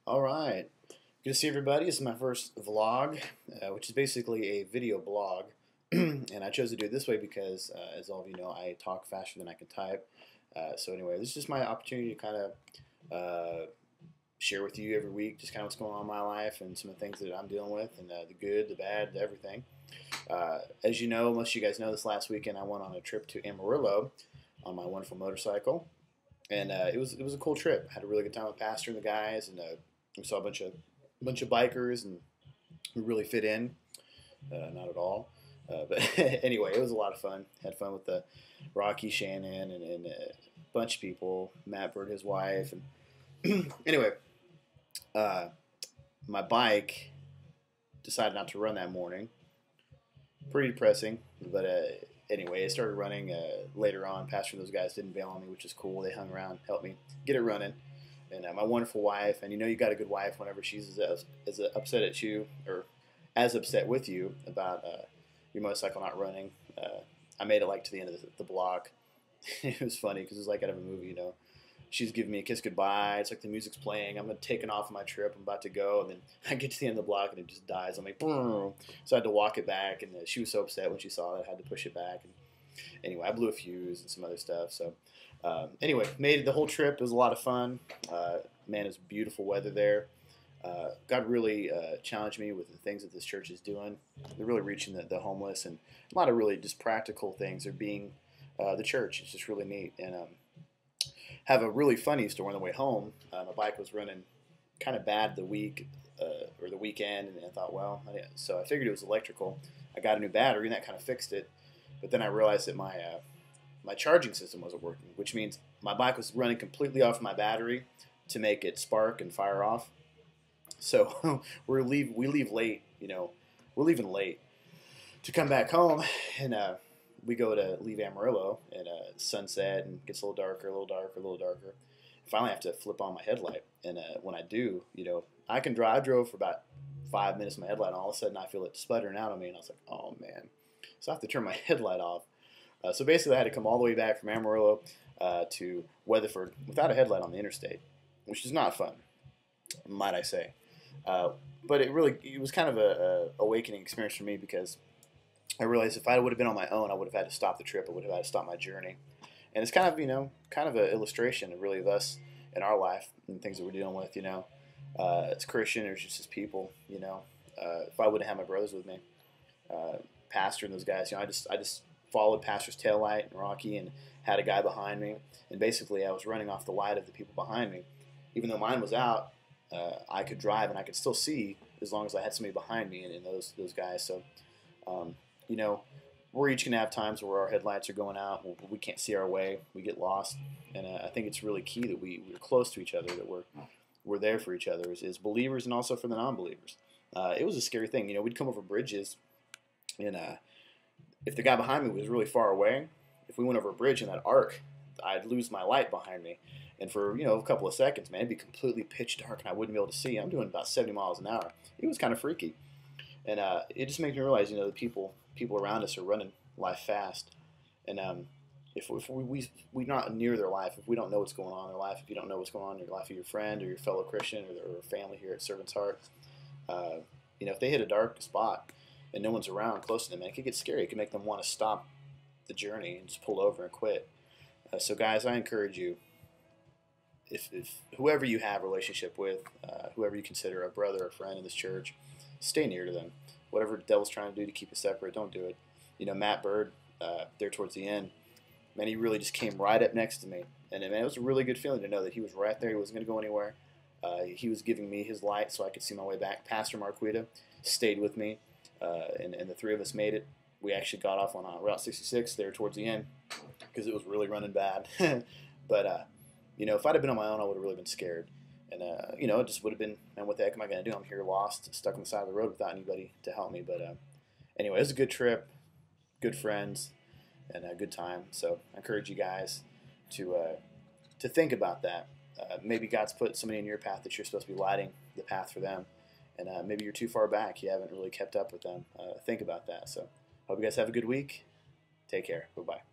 All right. Good to see everybody. This is my first vlog, which is basically a video blog. And I chose to do it this way because, as all of you know, I talk faster than I can type. So anyway, this is just my opportunity to kind of share with you every week just kind of what's going on in my life and some of the things that I'm dealing with and the good, the bad, the everything. As you know, most of you guys know, this last weekend I went on a trip to Amarillo on my wonderful motorcycle. And it was a cool trip. I had a really good time with Pastor and the guys, and we saw a bunch of bikers, and we really fit in. Not at all, but anyway, it was a lot of fun. Had fun with the Rocky, Shannon, and a bunch of people. Matt Bird, his wife, and anyway, my bike decided not to run that morning. Pretty depressing, but anyway, I started running later on. Pastor and those guys didn't bail on me, which is cool. They hung around, helped me get it running. And my wonderful wife, and you know you got a good wife whenever she's as upset at you or as upset with you about your motorcycle not running. I made it like to the end of the block. It was funny because it was like out of a movie, you know. She's giving me a kiss goodbye. It's like the music's playing. I'm taking off on my trip. I'm about to go, and then I get to the end of the block, and it just dies. I'm like, boom. So I had to walk it back, and she was so upset when she saw it. I had to push it back. And anyway, I blew a fuse and some other stuff. So anyway, made it the whole trip. It was a lot of fun. Man, it's beautiful weather there. God really challenged me with the things that this church is doing. They're really reaching the homeless, and a lot of really just practical things are being the church. It's just really neat. And have a really funny story on the way home. My bike was running kind of bad the weekend, and I thought, well, so I figured it was electrical. I got a new battery, and that kind of fixed it. But then I realized that my charging system wasn't working, which means my bike was running completely off my battery to make it spark and fire off. So we leave late, you know, we're leaving late to come back home, and we go to leave Amarillo at sunset, and it gets a little darker, a little darker, a little darker. Finally, I have to flip on my headlight, and when I do, you know, I can drive. I drove for about 5 minutes with my headlight, and all of a sudden I feel it sputtering out on me, and I was like, oh man. So I have to turn my headlight off. So basically, I had to come all the way back from Amarillo to Weatherford without a headlight on the interstate, which is not fun, might I say. But it was kind of a awakening experience for me because I realized if I would have been on my own, I would have had to stop the trip. I would have had to stop my journey. And it's kind of, you know, kind of an illustration of really of us in our life and things that we're dealing with, you know. As Christian or just as people, you know. If I would have had my brothers with me, Pastor and those guys, you know, I just followed Pastor's taillight and Rocky and had a guy behind me. And basically I was running off the light of the people behind me. Even though mine was out, I could drive and I could still see as long as I had somebody behind me and those guys. So, you know, we're each going to have times where our headlights are going out, we can't see our way, we get lost. And I think it's really key that we're close to each other, that we're there for each other as believers and also for the non-believers. It was a scary thing. You know, we'd come over bridges, and if the guy behind me was really far away, if we went over a bridge in that arc, I'd lose my light behind me. And for, you know, a couple of seconds, man, it'd be completely pitch dark and I wouldn't be able to see. I'm doing about 70 miles an hour. It was kind of freaky. And it just makes me realize, you know, the people around us are running life fast. And if we're not near their life, if we don't know what's going on in their life, if you don't know what's going on in your life of your friend or your fellow Christian or family here at Servant's Heart, you know, if they hit a dark spot and no one's around close to them, man, it could get scary. It could make them want to stop the journey and just pull over and quit. So, guys, I encourage you, if whoever you have a relationship with, whoever you consider a brother or friend in this church, stay near to them. Whatever the devil's trying to do to keep you separate, don't do it. You know, Matt Bird, there towards the end, man, he really just came right up next to me. And, man, it was a really good feeling to know that he was right there. He wasn't going to go anywhere. He was giving me his light so I could see my way back. Pastor Marquita stayed with me, and the three of us made it. We actually got off on Route 66 there towards the end because it was really running bad. But, you know, if I'd have been on my own, I would have really been scared. And, you know, it just would have been, man, what the heck am I going to do? I'm here lost, stuck on the side of the road without anybody to help me. But anyway, it was a good trip, good friends, and a good time. So I encourage you guys to think about that. Maybe God's put somebody in your path that you're supposed to be lighting the path for them. And maybe you're too far back. You haven't really kept up with them. Think about that. So hope you guys have a good week. Take care. Bye-bye.